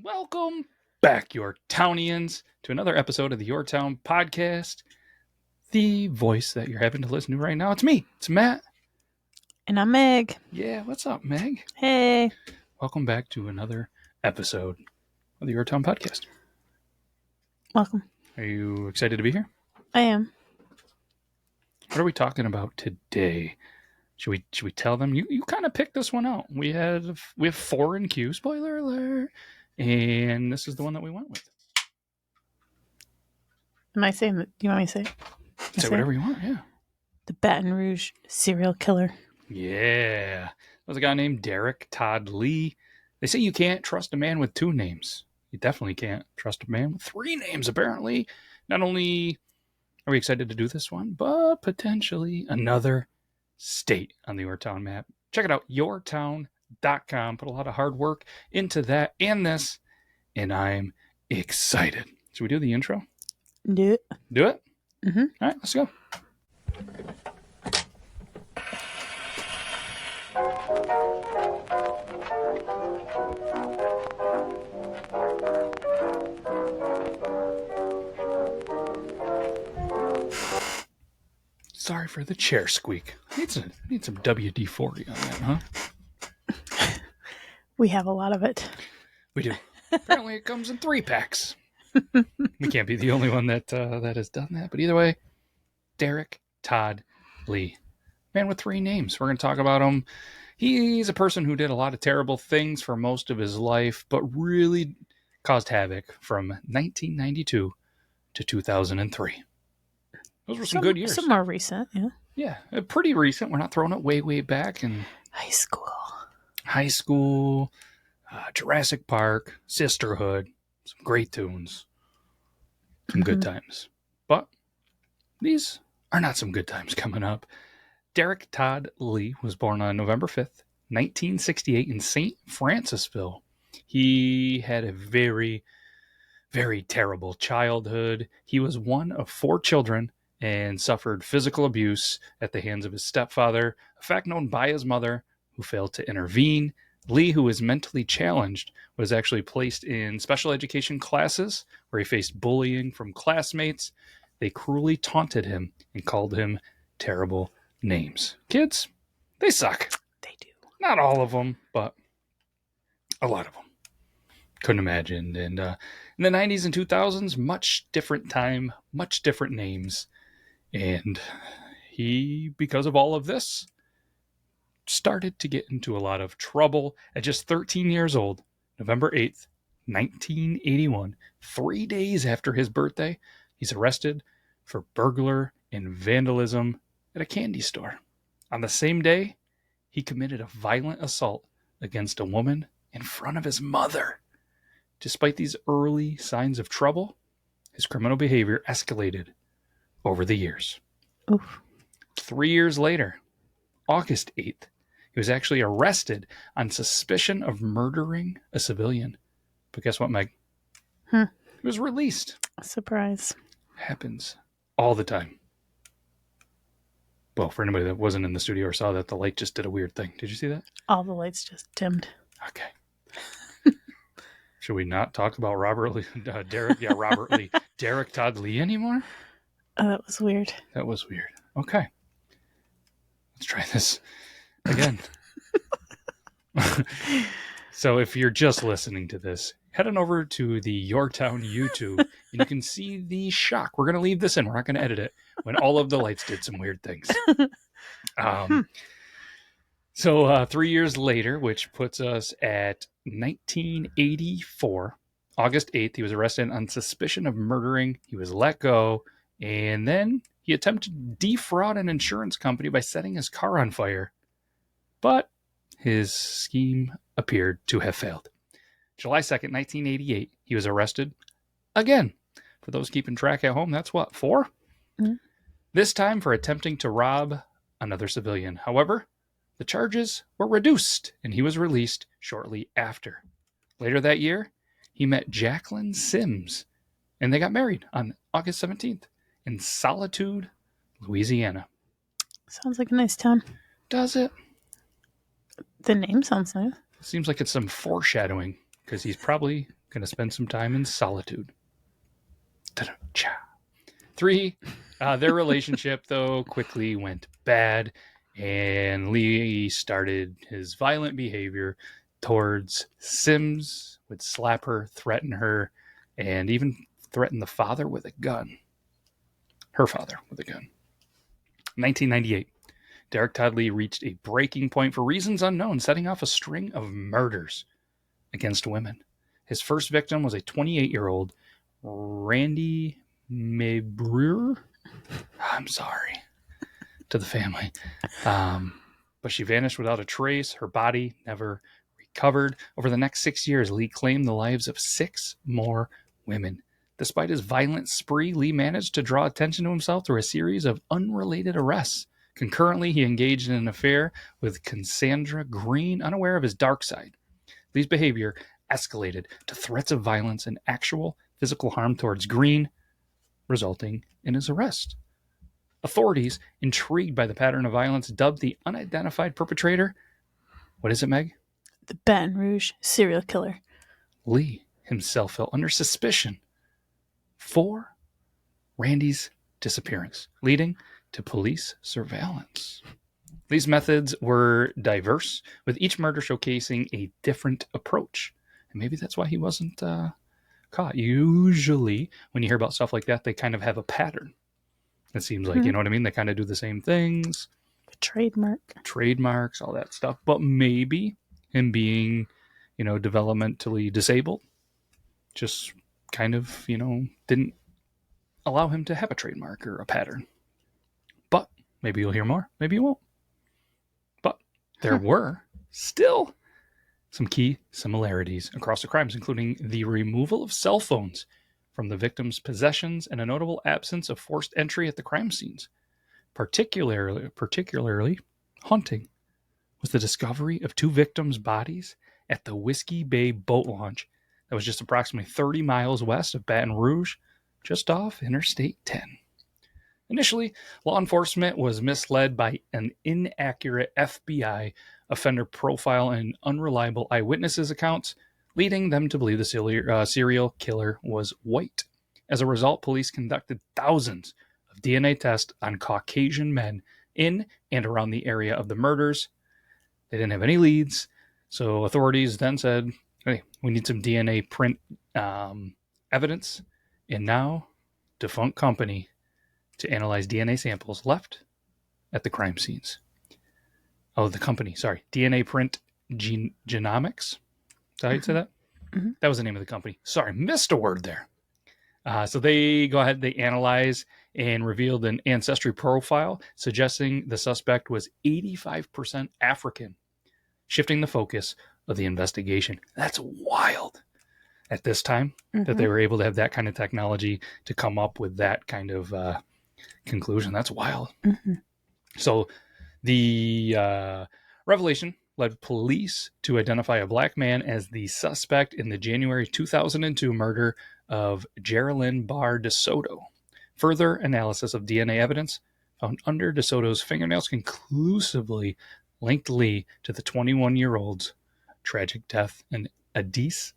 Welcome back, Your Townians, to another episode of the Your Town podcast. The voice that you're having to listen to right now, it's me. It's Matt. And I'm Meg. Yeah, what's up, Meg? Hey. Welcome back to another episode of the Your Town podcast. Welcome. Are you excited to be here? I am. What are we talking about today? Should we tell them? You kind of picked this one out. We have 4 in queue, spoiler alert, and this is the one that we went with. Am I saying that? Do you want me to say it? Say whatever you want, yeah. The Baton Rouge serial killer. Yeah. There's a guy named Derek Todd Lee. They say you can't trust a man with 2 names. You definitely can't trust a man with 3 names, apparently. Not only are we excited to do this one, but potentially another state on the Your Town map. Check it out, yourtown.com. Put a lot of hard work into that and this, and I'm excited. Should we do the intro? Do it. Do it? Mm-hmm. All right, let's go. Sorry for the chair squeak. I need some WD-40 on that, huh? We have a lot of it. We do. Apparently it comes in 3 packs. We can't be the only one that has done that. But either way, Derek Todd Lee. Man with 3 names. We're going to talk about him. He's a person who did a lot of terrible things for most of his life, but really caused havoc from 1992 to 2003. Those were some good years. Some more recent, yeah. Yeah, pretty recent. We're not throwing it way back in high school, Jurassic Park, Sisterhood, some great tunes, some good times. But these are not some good times coming up. Derek Todd Lee was born on November 5th, 1968 in St. Francisville. He had a very, very terrible childhood. He was one of 4 children and suffered physical abuse at the hands of his stepfather, a fact known by his mother, who failed to intervene. Lee, who was mentally challenged, was actually placed in special education classes where he faced bullying from classmates. They cruelly taunted him and called him terrible names. Kids, they suck. They do. Not all of them, but a lot of them. Couldn't imagine. And in the 90s and 2000s, much different time, much different names. And he, because of all of this, started to get into a lot of trouble. At just 13 years old, November 8th, 1981, 3 days after his birthday, he's arrested for burglary and vandalism at a candy store. On the same day, he committed a violent assault against a woman in front of his mother. Despite these early signs of trouble, his criminal behavior escalated over the years. Oof. 3 years later, August 8th, he was actually arrested on suspicion of murdering a civilian. But guess what, Meg? He was released. Surprise. Happens all the time. Well, for anybody that wasn't in the studio or saw that, the light just did a weird thing. Did you see that? All the lights just dimmed. Okay. Should we not talk about Robert Lee, Derek Todd Lee anymore? Oh, that was weird. That was weird. Okay. Let's try this again. So if you're just listening to this, head on over to the Your Town YouTube and you can see the shock. We're going to leave this in. We're not going to edit it. When all of the lights did some weird things. So 3 years later, which puts us at 1984, August 8th, he was arrested on suspicion of murdering. He was let go. And then he attempted to defraud an insurance company by setting his car on fire. But his scheme appeared to have failed. July 2nd, 1988, he was arrested again. For those keeping track at home, that's what, 4? Mm-hmm. This time for attempting to rob another civilian. However, the charges were reduced and he was released shortly after. Later that year, he met Jacqueline Sims and they got married on August 17th. In Solitude, Louisiana. Sounds like a nice town. Does it? The name sounds nice. Seems like it's some foreshadowing because he's probably Gonna spend some time in solitude. Ta-da-cha. 3, their relationship, though, quickly went bad, and Lee started his violent behavior towards Sims, would slap her, threaten her, and even threaten the father with a gun. Her father with a gun. 1998, Derek Todd Lee reached a breaking point for reasons unknown, setting off a string of murders against women. His first victim was a 28-year-old Randy Mabrewer. I'm sorry to the family. But she vanished without a trace. Her body never recovered. Over the next 6 years, Lee claimed the lives of 6 more women. Despite his violent spree, Lee managed to draw attention to himself through a series of unrelated arrests. Concurrently, he engaged in an affair with Cassandra Green, unaware of his dark side. Lee's behavior escalated to threats of violence and actual physical harm towards Green, resulting in his arrest. Authorities, intrigued by the pattern of violence, dubbed the unidentified perpetrator, what is it, Meg? The Baton Rouge serial killer. Lee himself fell under suspicion for Randy's disappearance, leading to police surveillance. These methods were diverse, with each murder showcasing a different approach. And maybe that's why he wasn't caught. Usually, when you hear about stuff like that, they kind of have a pattern. It seems like, you know what I mean? They kind of do the same things. Trademarks, all that stuff. But maybe him being, developmentally disabled just kind of, didn't allow him to have a trademark or a pattern. But maybe you'll hear more. Maybe you won't. But there were still some key similarities across the crimes, including the removal of cell phones from the victim's possessions and a notable absence of forced entry at the crime scenes. Particularly haunting was the discovery of 2 victims' bodies at the Whiskey Bay boat launch that was just approximately 30 miles west of Baton Rouge, just off Interstate 10. Initially, law enforcement was misled by an inaccurate FBI offender profile and unreliable eyewitnesses' accounts, leading them to believe the serial killer was white. As a result, police conducted thousands of DNA tests on Caucasian men in and around the area of the murders. They didn't have any leads, so authorities then said, hey, we need some DNA print evidence, and now defunct company to analyze DNA samples left at the crime scenes. Oh, the company, sorry. DNA Print Genomics. Is that how you say that? Mm-hmm. That was the name of the company. Sorry, missed a word there. So they go ahead, they analyze and revealed an ancestry profile suggesting the suspect was 85% African, shifting the focus of the investigation. That's wild at this time that they were able to have that kind of technology to come up with that kind of conclusion. That's wild. So the revelation led police to identify a black man as the suspect in the January 2002 murder of Geraldine Barr DeSoto. Further analysis of DNA evidence found under DeSoto's fingernails conclusively linked Lee to the 21-year-old's tragic death in Addis,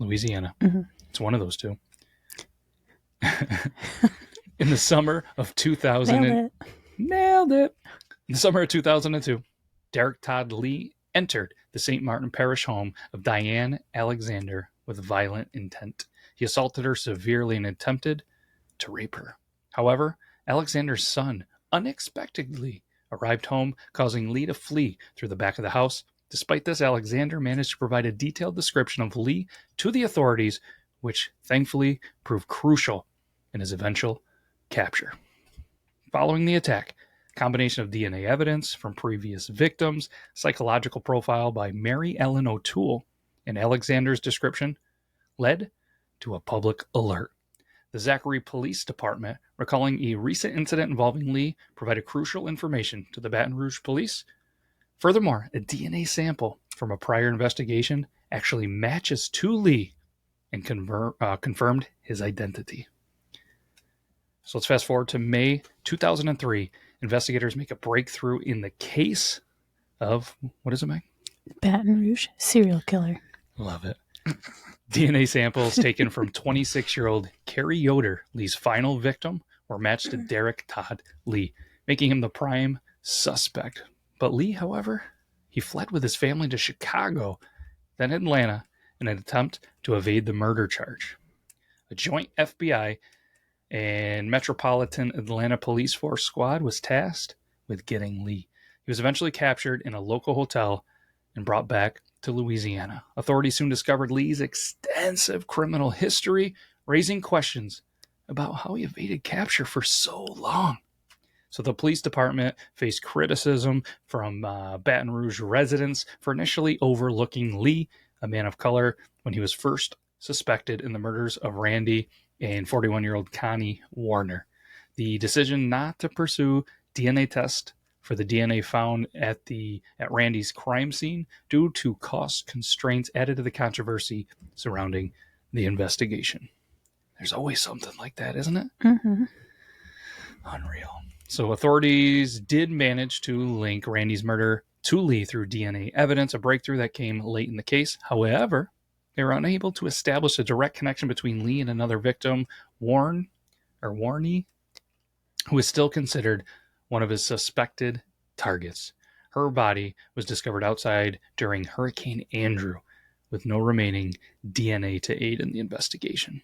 Louisiana. It's one of those two. In the summer of 2000, nailed it. In the summer of 2002, Derek Todd Lee entered the St. Martin Parish home of Diane Alexander with violent intent. He assaulted her severely and attempted to rape her. However, Alexander's son unexpectedly arrived home, causing Lee to flee through the back of the house. Despite this, Alexander managed to provide a detailed description of Lee to the authorities, which thankfully proved crucial in his eventual capture. Following the attack, combination of DNA evidence from previous victims, psychological profile by Mary Ellen O'Toole, and Alexander's description led to a public alert. The Zachary Police Department, recalling a recent incident involving Lee, provided crucial information to the Baton Rouge police. Furthermore, a DNA sample from a prior investigation actually matches to Lee and confirmed his identity. So let's fast forward to May 2003. Investigators make a breakthrough in the case of, what is it, Meg? Baton Rouge serial killer. Love it. DNA samples taken from 26-year-old Carrie Yoder, Lee's final victim, were matched to Derek Todd Lee, making him the prime suspect. But Lee, however, he fled with his family to Chicago, then Atlanta, in an attempt to evade the murder charge. A joint FBI and Metropolitan Atlanta Police Force squad was tasked with getting Lee. He was eventually captured in a local hotel and brought back to Louisiana. Authorities soon discovered Lee's extensive criminal history, raising questions about how he evaded capture for so long. So the police department faced criticism from Baton Rouge residents for initially overlooking Lee, a man of color, when he was first suspected in the murders of Randy and 41-year-old Connie Warner. The decision not to pursue DNA tests for the DNA found at Randy's crime scene due to cost constraints added to the controversy surrounding the investigation. There's always something like that, isn't it? Mm-hmm. Unreal. So authorities did manage to link Randy's murder to Lee through DNA evidence, a breakthrough that came late in the case. However, they were unable to establish a direct connection between Lee and another victim, Warney, who is still considered one of his suspected targets. Her body was discovered outside during Hurricane Andrew, with no remaining DNA to aid in the investigation.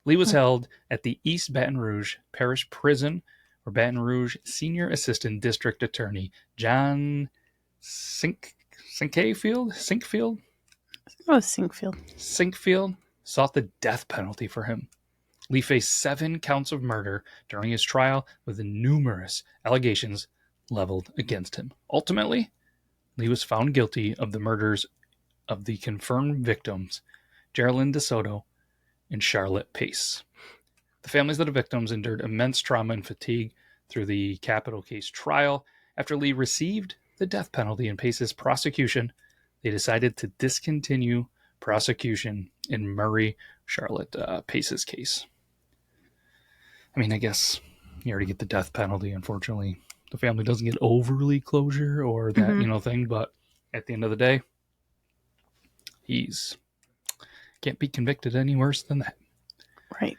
Lee was held at the East Baton Rouge Parish Prison, where Baton Rouge Senior Assistant District Attorney John Sinkfield sought the death penalty for him. Lee faced 7 counts of murder during his trial, with numerous allegations leveled against him. Ultimately, Lee was found guilty of the murders of the confirmed victims, Geraldine DeSoto and Charlotte Pace. The families of the victims endured immense trauma and fatigue through the capital case trial. After Lee received the death penalty in Pace's prosecution, they decided to discontinue prosecution in Murray Charlotte Pace's case. I mean, I guess you already get the death penalty. Unfortunately, the family doesn't get overly closure or that, thing. But at the end of the day, he's can't be convicted any worse than that. Right.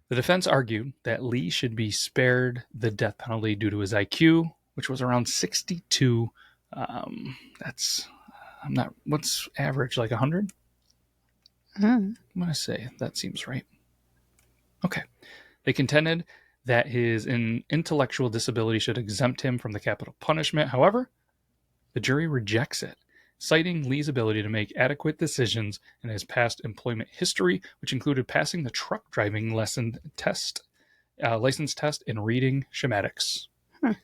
The defense argued that Lee should be spared the death penalty due to his IQ, which was around 62. What's average, like 100? I'm going to say that seems right. Okay. They contended that his intellectual disability should exempt him from the capital punishment. However, the jury rejects it, citing Lee's ability to make adequate decisions in his past employment history, which included passing the truck driving license test in reading schematics. In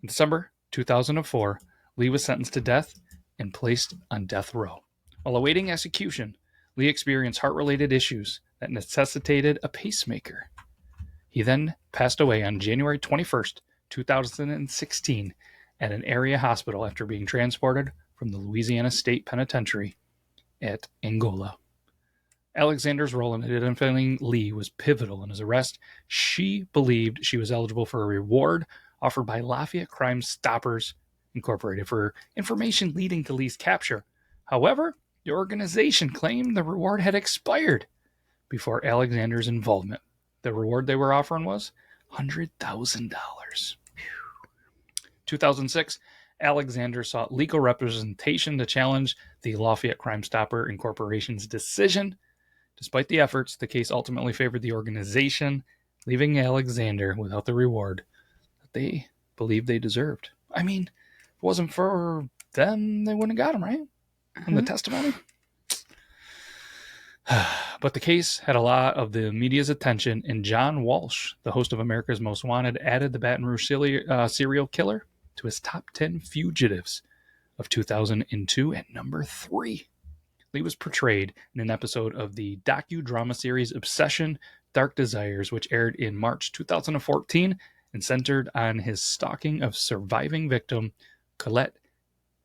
December 2004, Lee was sentenced to death and placed on death row. While awaiting execution, Lee experienced heart-related issues that necessitated a pacemaker. He then passed away on January 21st, 2016, at an area hospital after being transported from the Louisiana State Penitentiary at Angola. Alexander's role in identifying Lee was pivotal in his arrest. She believed she was eligible for a reward offered by Lafayette Crime Stoppers Incorporated for information leading to Lee's capture. However, the organization claimed the reward had expired before Alexander's involvement. The reward they were offering was $100,000. 2006, Alexander sought legal representation to challenge the Lafayette Crime Stopper Incorporation's decision. Despite the efforts, the case ultimately favored the organization, leaving Alexander without the reward that they believed they deserved. I mean, if it wasn't for them, they wouldn't have got him, right? In the testimony. But the case had a lot of the media's attention, and John Walsh, the host of America's Most Wanted, added the Baton Rouge serial killer to his top 10 fugitives of 2002 at number 3. Lee was portrayed in an episode of the docudrama series Obsession, Dark Desires, which aired in March 2014 and centered on his stalking of surviving victim Colette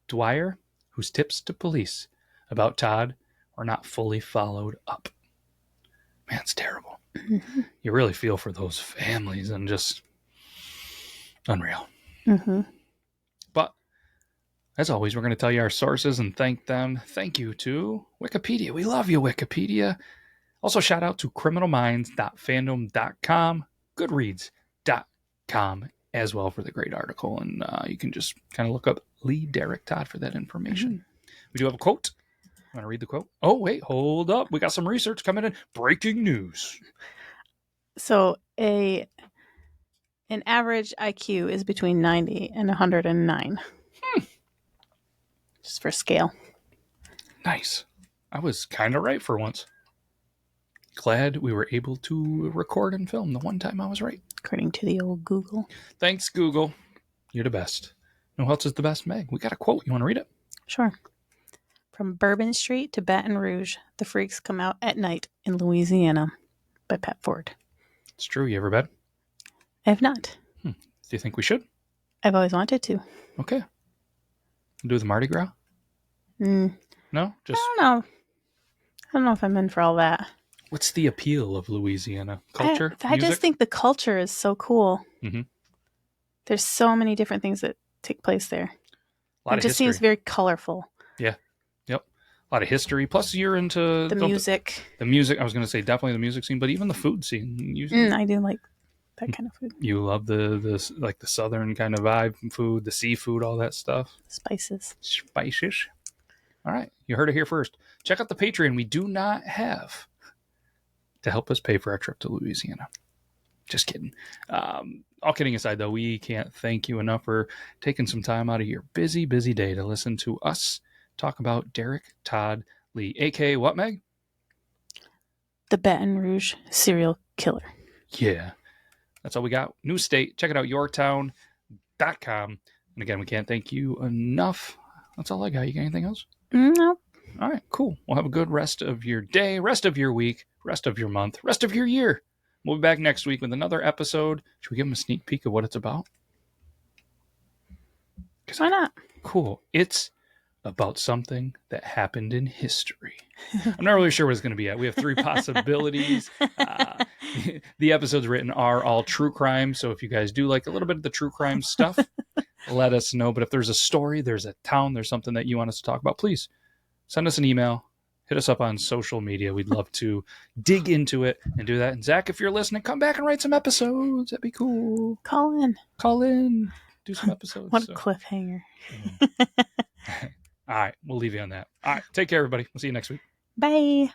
Dwyer, whose tips to police about Todd were not fully followed up. Man, it's terrible. You really feel for those families and just unreal. But As always, we're going to tell you our sources and thank them. Thank you to Wikipedia. We love you, Wikipedia. Also, shout out to criminalminds.fandom.com, goodreads.com as well for the great article. And you can just kind of look up Lee Derek Todd for that information. We do have a quote. Want to read the quote? Oh, wait, hold up. We got some research coming in. Breaking news. So an average IQ is between 90 and 109. Just for scale. Nice. I was kind of right for once. Glad we were able to record and film the one time I was right. According to the old Google. Thanks, Google. You're the best. Who else is the best, Meg? We got a quote. You want to read it? Sure. From Bourbon Street to Baton Rouge, the freaks come out at night in Louisiana by Pat Ford. It's true. You ever been? I have not. Do you think we should? I've always wanted to. Okay. Do the Mardi Gras? No? Just I don't know if I'm in for all that. what's the appeal of Louisiana? Culture? I just think the culture is so cool. Mm-hmm. There's so many different things that take place there. A lot it of just history. seems very colorful. Yeah. Yep. A lot of history. Plus, you're into The music. The music. I was going to say definitely the music scene, but even the food scene. I do like that kind of food. You love the southern kind of vibe food, the seafood, all that stuff. Spices. Spices. All right. You heard it here first. Check out the Patreon. We do not have to help us pay for our trip to Louisiana. Just kidding. All kidding aside, though, we can't thank you enough for taking some time out of your busy, busy day to listen to us talk about Derek Todd Lee, a.k.a. what, Meg? The Baton Rouge serial killer. Yeah. That's all we got. New state. Check it out, yoretown.com. And again, we can't thank you enough. That's all I got. You got anything else? No. All right, cool. Well, have a good rest of your day, rest of your week, rest of your month, rest of your year. We'll be back next week with another episode. Should we give them a sneak peek of what it's about? Why not? Cool. It's about something that happened in history. I'm not really sure what it's going to be at. We have 3 possibilities. The episodes written are all true crime. So if you guys do like a little bit of the true crime stuff, let us know. But if there's a story, there's a town, there's something that you want us to talk about, please send us an email. Hit us up on social media. We'd love to dig into it and do that. And Zach, if you're listening, come back and write some episodes. That'd be cool. Call in. Do some episodes. What a cliffhanger. All right. We'll leave you on that. All right. Take care, everybody. We'll see you next week. Bye.